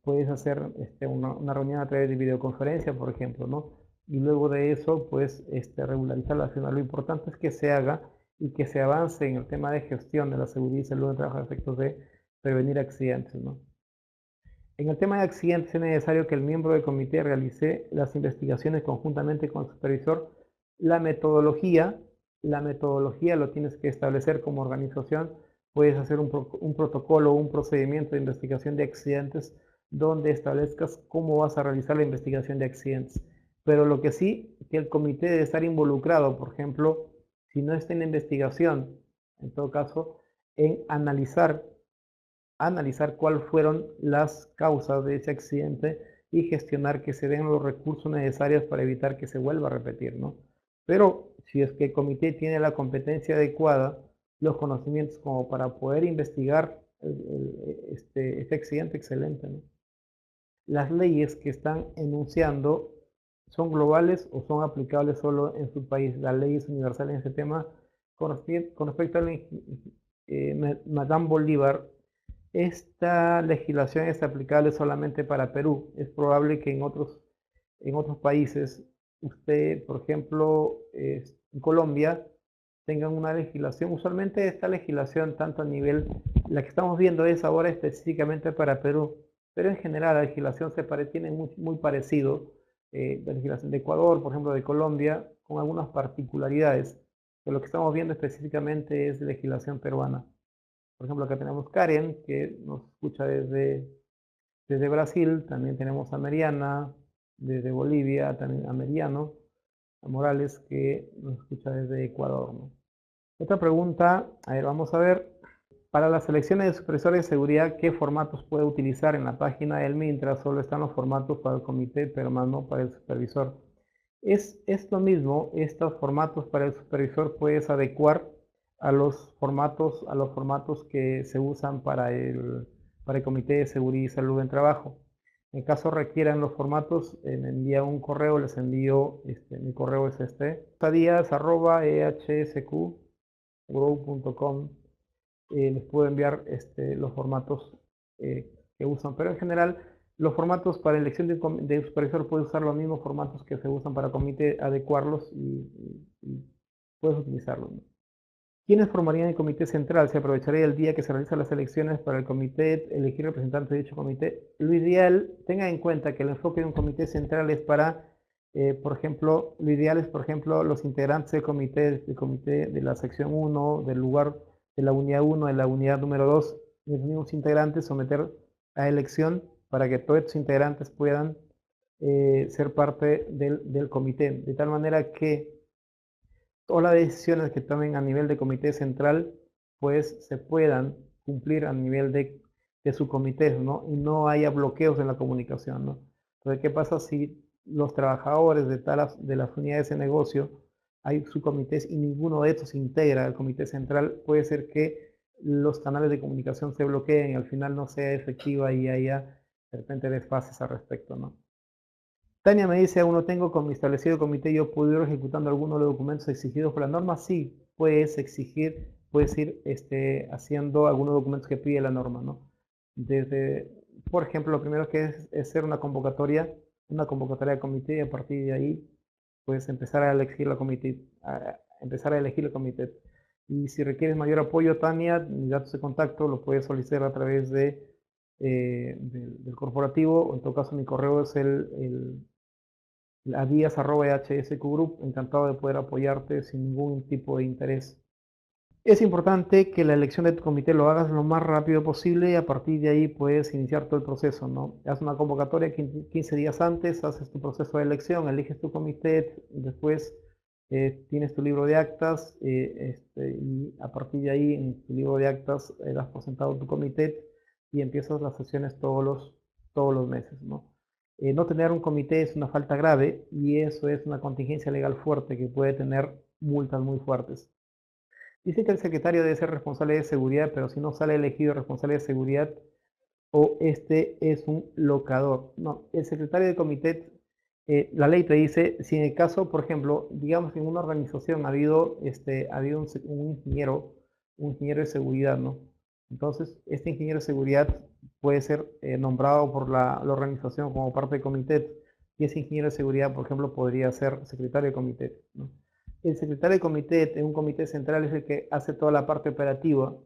puedes hacer una reunión a través de videoconferencia, por ejemplo, ¿no? Y luego de eso, pues, regularizar la acción. Lo importante es que se haga y que se avance en el tema de gestión de la seguridad y salud en trabajo a efectos de prevenir accidentes, ¿no? En el tema de accidentes es necesario que el miembro del comité realice las investigaciones conjuntamente con el supervisor. La metodología, la metodología lo tienes que establecer como organización. Puedes hacer un protocolo o un procedimiento de investigación de accidentes donde establezcas cómo vas a realizar la investigación de accidentes. Pero lo que sí, que el comité debe estar involucrado, por ejemplo, si no está en la investigación, en todo caso, en analizar cuáles fueron las causas de ese accidente y gestionar que se den los recursos necesarios para evitar que se vuelva a repetir, ¿no? Pero si es que el comité tiene la competencia adecuada, los conocimientos como para poder investigar este accidente, excelente, ¿no? Las leyes que están enunciando son globales o son aplicables solo en su país. La ley es universal en ese tema. Con respecto a Madame Bolívar, esta legislación es aplicable solamente para Perú. Es probable que en otros países, usted, por ejemplo, en Colombia, tengan una legislación. Usualmente esta legislación, tanto a nivel, la que estamos viendo es ahora específicamente para Perú, pero en general la legislación tiene muy, muy parecido, la legislación de Ecuador, por ejemplo, de Colombia, con algunas particularidades. Pero lo que estamos viendo específicamente es legislación peruana. Por ejemplo, acá tenemos Karen, que nos escucha desde Brasil. También tenemos a Mariana, desde Bolivia, también a Meriano, a Morales, que nos escucha desde Ecuador, ¿no? Otra pregunta, a ver, vamos a ver. Para las selecciones de supervisores de seguridad, ¿qué formatos puede utilizar? En la página del MINTRA solo están los formatos para el comité, pero más no para el supervisor. Es lo mismo, estos formatos para el supervisor puedes adecuar a los formatos que se usan para el comité de seguridad y salud en trabajo. En caso requieran los formatos, me envía un correo, les envío, mi correo es díaz@ehsqgroup.com. Les puedo enviar los formatos que usan, pero en general los formatos para elección de supervisor puedes usar los mismos formatos que se usan para comité, adecuarlos y puedes utilizarlos, ¿no? ¿Quiénes formarían el comité central? Se aprovecharía el día que se realizan las elecciones para el comité, elegir representantes de dicho comité. Lo ideal, tenga en cuenta que el enfoque de un comité central es para, por ejemplo, lo ideal es, por ejemplo, los integrantes del comité de la sección 1, del lugar de la unidad 1, de la unidad número 2, los mismos integrantes someter a elección para que todos estos integrantes puedan ser parte del comité, de tal manera que todas las decisiones que tomen a nivel de comité central, pues se puedan cumplir a nivel de su comité, ¿no? Y no haya bloqueos en la comunicación, ¿no? Entonces, ¿qué pasa si los trabajadores de las unidades de negocio hay subcomités y ninguno de estos se integra al comité central? Puede ser que los canales de comunicación se bloqueen y al final no sea efectiva y haya de repente desfases al respecto, ¿no? Tania me dice, aún no tengo con mi establecido comité, yo puedo ir ejecutando algunos de los documentos exigidos por la norma. Sí, puedes exigir, puedes ir haciendo algunos documentos que pide la norma, ¿no? Desde, por ejemplo, lo primero que es hacer una convocatoria de comité y a partir de ahí, puedes empezar a elegir la comité, empezar a elegir el comité. Y si requieres mayor apoyo, Tania, mis datos de contacto lo puedes solicitar a través del corporativo, o en todo caso mi correo es a díaz@hsqgroup, encantado de poder apoyarte sin ningún tipo de interés. Es importante que la elección de tu comité lo hagas lo más rápido posible y a partir de ahí puedes iniciar todo el proceso, ¿no? Haz una convocatoria 15 días antes, haces tu proceso de elección, eliges tu comité, después tienes tu libro de actas y a partir de ahí en tu libro de actas das por sentado tu comité y empiezas las sesiones todos los meses, ¿no? No tener un comité es una falta grave y eso es una contingencia legal fuerte que puede tener multas muy fuertes. Dice que el secretario debe ser responsable de seguridad, pero si no sale elegido responsable de seguridad o este es un locador. No, el secretario de comité, la ley te dice, si en el caso, por ejemplo, digamos que en una organización ha habido un ingeniero de seguridad, ¿no? Entonces, este ingeniero de seguridad puede ser nombrado por la organización como parte del comité y ese ingeniero de seguridad, por ejemplo, podría ser secretario de comité, ¿no? El secretario de comité en un comité central es el que hace toda la parte operativa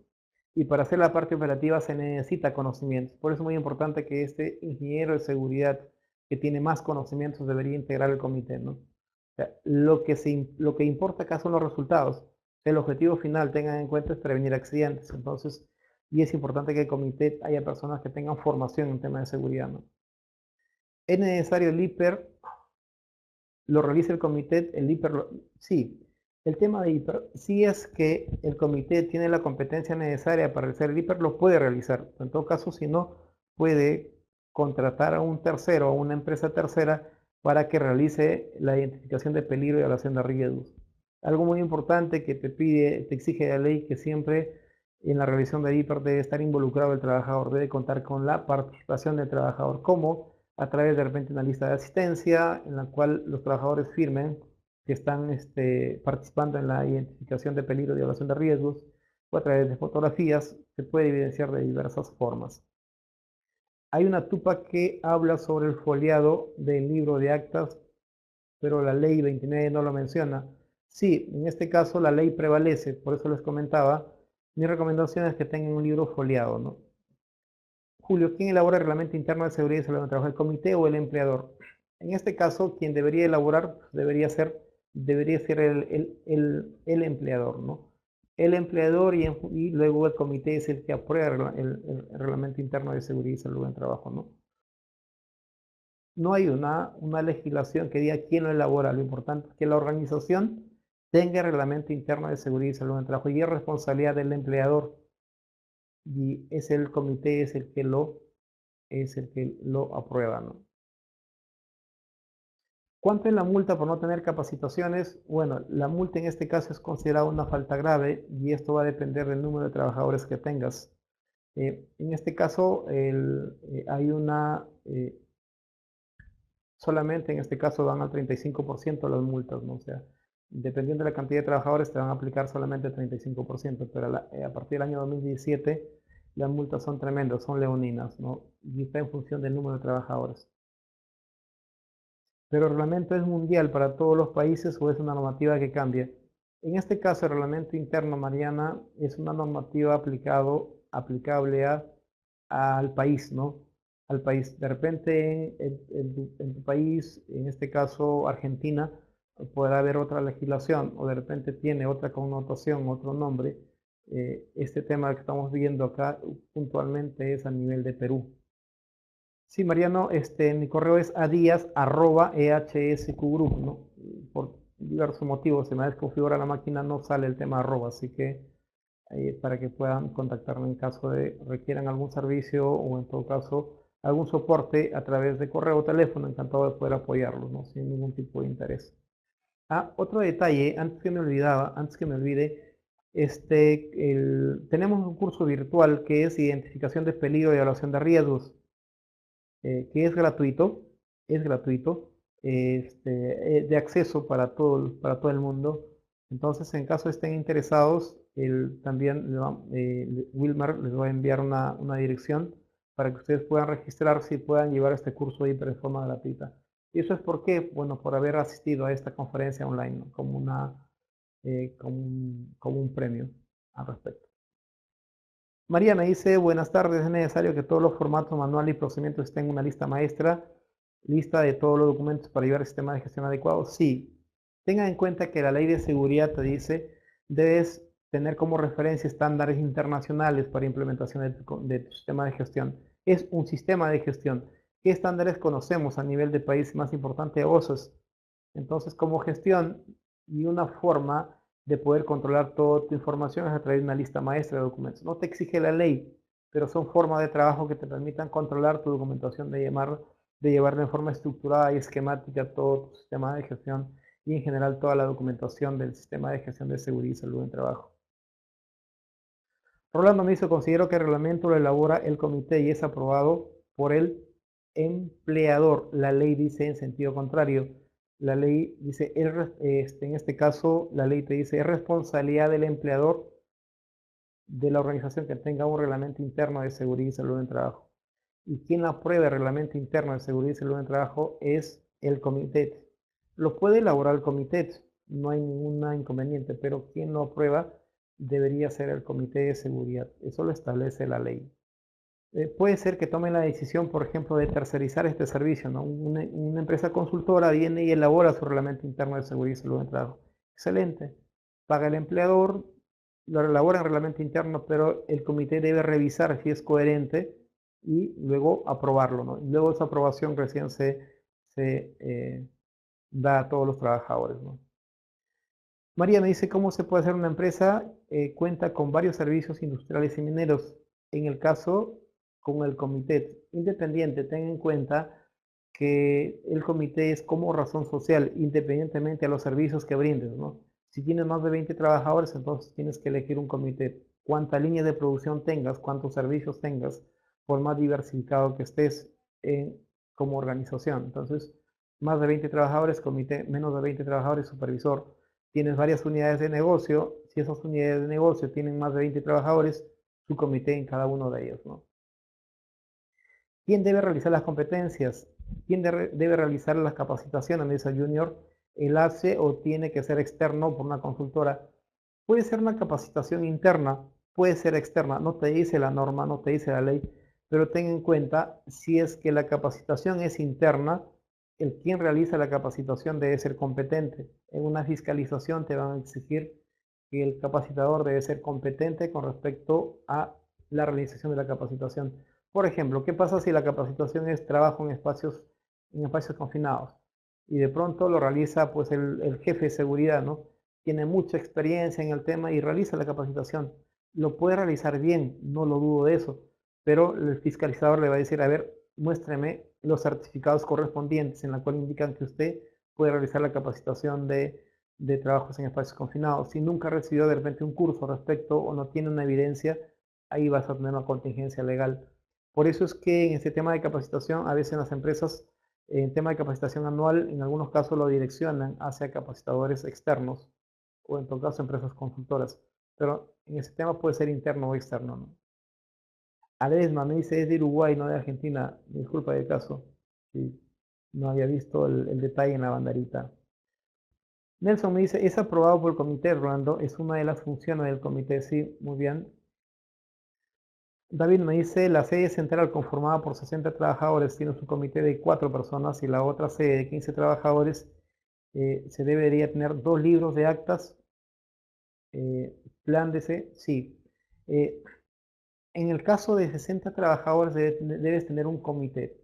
y para hacer la parte operativa se necesita conocimientos. Por eso es muy importante que este ingeniero de seguridad que tiene más conocimientos debería integrar el comité, ¿no? O sea, lo que importa acá son los resultados. El objetivo final, tengan en cuenta, es prevenir accidentes. Entonces, y es importante que el comité haya personas que tengan formación en temas de seguridad, ¿no? ¿Es necesario el IPER? ¿Lo realiza el comité? El IPER, sí. El tema de IPER, si es que el comité tiene la competencia necesaria para realizar el IPER, lo puede realizar. En todo caso, si no, puede contratar a un tercero, a una empresa tercera, para que realice la identificación de peligro y evaluación de riesgos. Algo muy importante que te exige la ley, que siempre en la revisión del IPER debe estar involucrado el trabajador, debe contar con la participación del trabajador, como a través de repente una lista de asistencia en la cual los trabajadores firmen que están participando en la identificación de peligro y evaluación de riesgos, o a través de fotografías, se puede evidenciar de diversas formas. Hay una tupa que habla sobre el foliado del libro de actas, pero la ley 29 no lo menciona. Sí, en este caso la ley prevalece, por eso les comentaba, mi recomendación es que tengan un libro foliado, ¿no? Julio, ¿quién elabora el reglamento interno de seguridad y salud en el trabajo, el comité o el empleador? En este caso, quien debería elaborar debería ser el empleador, ¿no? el empleador y luego el comité es el que aprueba el reglamento interno de seguridad y salud en el trabajo, ¿no? No hay una legislación que diga quién lo elabora. Lo importante es que la organización tenga el reglamento interno de seguridad y salud en el trabajo y es responsabilidad del empleador y es el comité es el que lo aprueba, ¿no? ¿Cuánto es la multa por no tener capacitaciones? Bueno, la multa en este caso es considerada una falta grave y esto va a depender del número de trabajadores que tengas. En este caso, hay solamente en este caso van al 35% las multas, ¿no? O sea, dependiendo de la cantidad de trabajadores te van a aplicar solamente el 35%, pero a partir del año 2017 las multas son tremendas, son leoninas, ¿no? Y está en función del número de trabajadores. Pero el reglamento es mundial para todos los países o es una normativa que cambia. En este caso, el reglamento interno, Mariana, es una normativa aplicable al país, ¿no? Al país. De repente, en tu país, en este caso Argentina, podrá haber otra legislación o de repente tiene otra connotación, otro nombre. Este tema que estamos viendo acá puntualmente es a nivel de Perú. Sí, Mariano, mi correo es adias@ehsqgroup, ¿no? Por diversos motivos, se me desconfigura la máquina, no sale el tema arroba, así que para que puedan contactarme en caso de requieran algún servicio o en todo caso algún soporte a través de correo o teléfono, encantado de poder apoyarlos, ¿no? Sin ningún tipo de interés. Otro detalle, antes que me olvide, tenemos un curso virtual que es identificación de peligro y evaluación de riesgos. Que es gratuito, de acceso para todo el mundo. Entonces, en caso estén interesados, también Wilmar les va a enviar una dirección para que ustedes puedan registrarse y puedan llevar este curso ahí de forma gratuita. ¿Y eso es por qué? Bueno, por haber asistido a esta conferencia online, ¿no? Como un premio al respecto. María me dice, buenas tardes, es necesario que todos los formatos manuales y procedimientos estén en una lista maestra, lista de todos los documentos para llevar el sistema de gestión adecuado. Sí, tengan en cuenta que la ley de seguridad te dice, debes tener como referencia estándares internacionales para implementación de tu sistema de gestión. Es un sistema de gestión. ¿Qué estándares conocemos a nivel de país más importante? OSOS. Entonces, como gestión y una forma de poder controlar toda tu información es a través de una lista maestra de documentos. No te exige la ley, pero son formas de trabajo que te permitan controlar tu documentación, de llevar de forma estructurada y esquemática todo tu sistema de gestión y en general toda la documentación del sistema de gestión de seguridad y salud en trabajo. Rolando me dice, considero que el reglamento lo elabora el comité y es aprobado por el empleador. La ley dice en sentido contrario. La ley dice, en este caso, la ley te dice, es responsabilidad del empleador de la organización que tenga un reglamento interno de seguridad y salud en trabajo. Y quien apruebe el reglamento interno de seguridad y salud en trabajo es el comité. Lo puede elaborar el comité, no hay ningún inconveniente, pero quien lo aprueba debería ser el comité de seguridad. Eso lo establece la ley. Puede ser que tomen la decisión, por ejemplo, de tercerizar este servicio, ¿no? Una empresa consultora viene y elabora su reglamento interno de seguridad y salud en trabajo. Excelente. Paga el empleador, lo elabora en reglamento interno, pero el comité debe revisar si es coherente y luego aprobarlo, ¿no? Y luego esa aprobación recién se da a todos los trabajadores, ¿no? María me dice, ¿cómo se puede hacer una empresa? Cuenta con varios servicios industriales y mineros. En el caso, con el comité independiente, ten en cuenta que el comité es como razón social, independientemente de los servicios que brindes, ¿no? Si tienes más de 20 trabajadores, entonces tienes que elegir un comité. Cuánta línea de producción tengas, cuántos servicios tengas, por más diversificado que estés como organización. Entonces, más de 20 trabajadores, comité, menos de 20 trabajadores, supervisor. Tienes varias unidades de negocio, si esas unidades de negocio tienen más de 20 trabajadores, su comité en cada uno de ellos, ¿no? ¿Quién debe realizar las competencias? ¿Quién debe realizar las capacitaciones? Me dice Junior, ¿el hace o tiene que ser externo por una consultora? Puede ser una capacitación interna, puede ser externa, no te dice la norma, no te dice la ley, pero ten en cuenta, si es que la capacitación es interna, el quien realiza la capacitación debe ser competente. En una fiscalización te van a exigir que el capacitador debe ser competente con respecto a la realización de la capacitación. Por ejemplo, ¿qué pasa si la capacitación es trabajo en espacios confinados? Y de pronto lo realiza pues el jefe de seguridad, ¿no? Tiene mucha experiencia en el tema y realiza la capacitación. Lo puede realizar bien, no lo dudo de eso, pero el fiscalizador le va a decir, a ver, muéstreme los certificados correspondientes en la cual indican que usted puede realizar la capacitación de trabajos en espacios confinados. Si nunca recibió de repente un curso respecto o no tiene una evidencia, ahí vas a tener una contingencia legal. Por eso es que en este tema de capacitación, a veces las empresas, en tema de capacitación anual, en algunos casos lo direccionan hacia capacitadores externos o en todo caso empresas consultoras. Pero en ese tema puede ser interno o externo, ¿no? Aresma me dice es de Uruguay, no de Argentina. Disculpa de caso. Sí, no había visto el detalle en la banderita. Nelson me dice, es aprobado por el comité, Rolando, es una de las funciones del comité, sí, muy bien. David me dice, la sede central conformada por 60 trabajadores tiene su comité de 4 personas y la otra sede de 15 trabajadores se debería tener 2 libros de actas, plan de C, sí. En el caso de 60 trabajadores debes tener un comité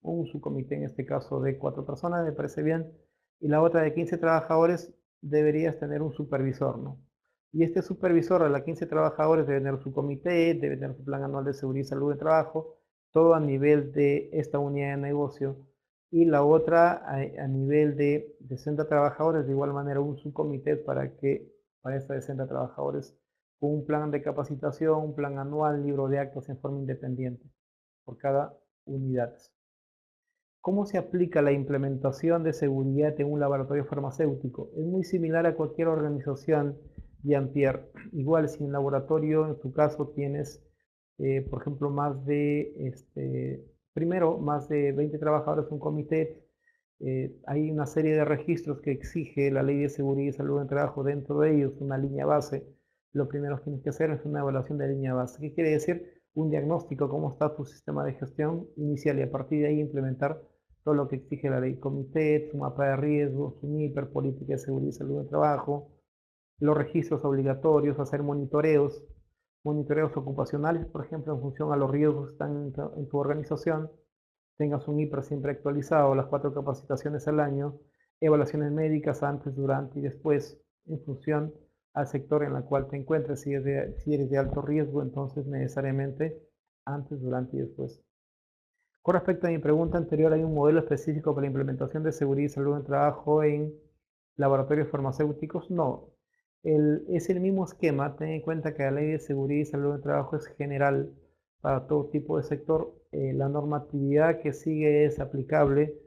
o un subcomité en este caso de 4 personas, me parece bien, y la otra de 15 trabajadores deberías tener un supervisor, ¿no? Y este supervisor de las 15 trabajadores debe tener su comité, debe tener su plan anual de seguridad y salud de trabajo, todo a nivel de esta unidad de negocio, y la otra a nivel de 60 trabajadores, de igual manera un subcomité para estos 60 trabajadores con un plan de capacitación, un plan anual, libro de actas en forma independiente por cada unidad. ¿Cómo se aplica la implementación de seguridad en un laboratorio farmacéutico? Es muy similar a cualquier organización, Jean-Pierre. Igual si en laboratorio, en tu caso, tienes, por ejemplo, primero, más de 20 trabajadores, un comité, hay una serie de registros que exige la Ley de Seguridad y Salud en Trabajo, dentro de ellos una línea base. Lo primero que tienes que hacer es una evaluación de línea base. ¿Qué quiere decir? Un diagnóstico, cómo está tu sistema de gestión inicial y a partir de ahí implementar todo lo que exige la ley comité, su mapa de riesgos, su NIPER, política de seguridad y salud de trabajo, los registros obligatorios, hacer monitoreos ocupacionales, por ejemplo, en función a los riesgos que están en tu organización, tengas un IPR siempre actualizado, las 4 capacitaciones al año, evaluaciones médicas antes, durante y después, en función al sector en el cual te encuentres. Si eres de alto riesgo, entonces necesariamente antes, durante y después. Con respecto a mi pregunta anterior, ¿hay un modelo específico para la implementación de seguridad y salud en trabajo en laboratorios farmacéuticos? No. Es el mismo esquema. Ten en cuenta que la ley de seguridad y salud en trabajo es general para todo tipo de sector. La normatividad que sigue es aplicable,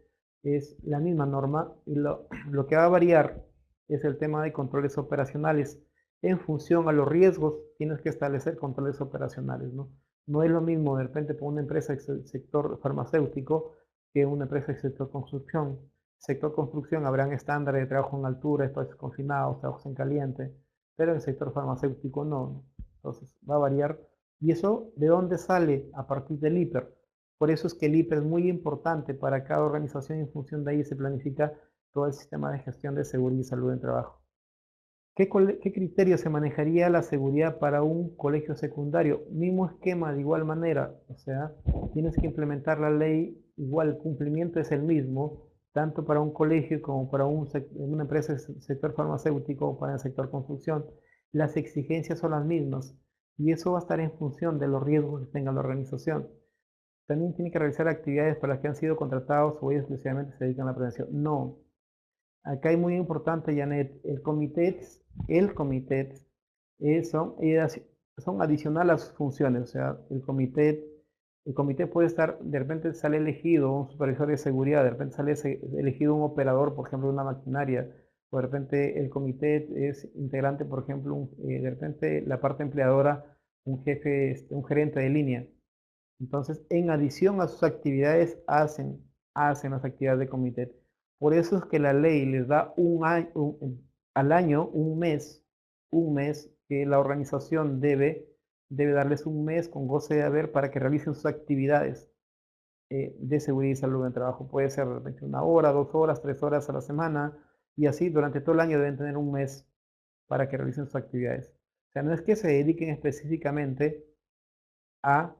es la misma norma y lo que va a variar es el tema de controles operacionales. En función a los riesgos, tienes que establecer controles operacionales, ¿no? No es lo mismo de repente para una empresa del sector farmacéutico que una empresa del sector construcción. Sector construcción habrán estándares de trabajo en altura, espacios confinados, trabajos en caliente, pero en el sector farmacéutico no. Entonces va a variar. ¿Y eso de dónde sale? A partir del IPER. Por eso es que el IPER es muy importante para cada organización y en función de ahí se planifica todo el sistema de gestión de seguridad y salud en trabajo. ¿Qué criterio se manejaría la seguridad para un colegio secundario? Mismo esquema, de igual manera, o sea, tienes que implementar la ley, igual el cumplimiento es el mismo, tanto para un colegio como para una empresa del sector farmacéutico o para el sector construcción. Las exigencias son las mismas y eso va a estar en función de los riesgos que tenga la organización. También tiene que realizar actividades para las que han sido contratados o ellos exclusivamente se dedican a la prevención. No, acá es muy importante, Janet, el comité son adicional a sus funciones, o sea, el comité puede estar, de repente sale elegido un supervisor de seguridad, de repente sale elegido un operador, por ejemplo, de una maquinaria, o de repente el comité es integrante, por ejemplo, de repente la parte empleadora, un jefe, un gerente de línea. Entonces, en adición a sus actividades, hacen las actividades de comité. Por eso es que la ley les da al año un mes que la organización debe darles un mes con goce de haber para que realicen sus actividades de seguridad y salud en el trabajo. Puede ser de repente 1 hora, 2 horas, 3 horas a la semana y así durante todo el año deben tener un mes para que realicen sus actividades. O sea, no es que se dediquen específicamente a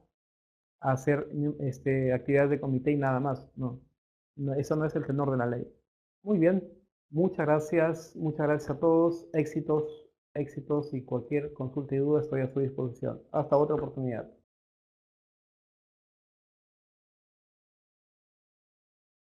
hacer actividades de comité y nada más. No, eso no es el tenor de la ley. Muy bien, muchas gracias a todos, éxitos, éxitos y cualquier consulta y duda estoy a su disposición. Hasta otra oportunidad.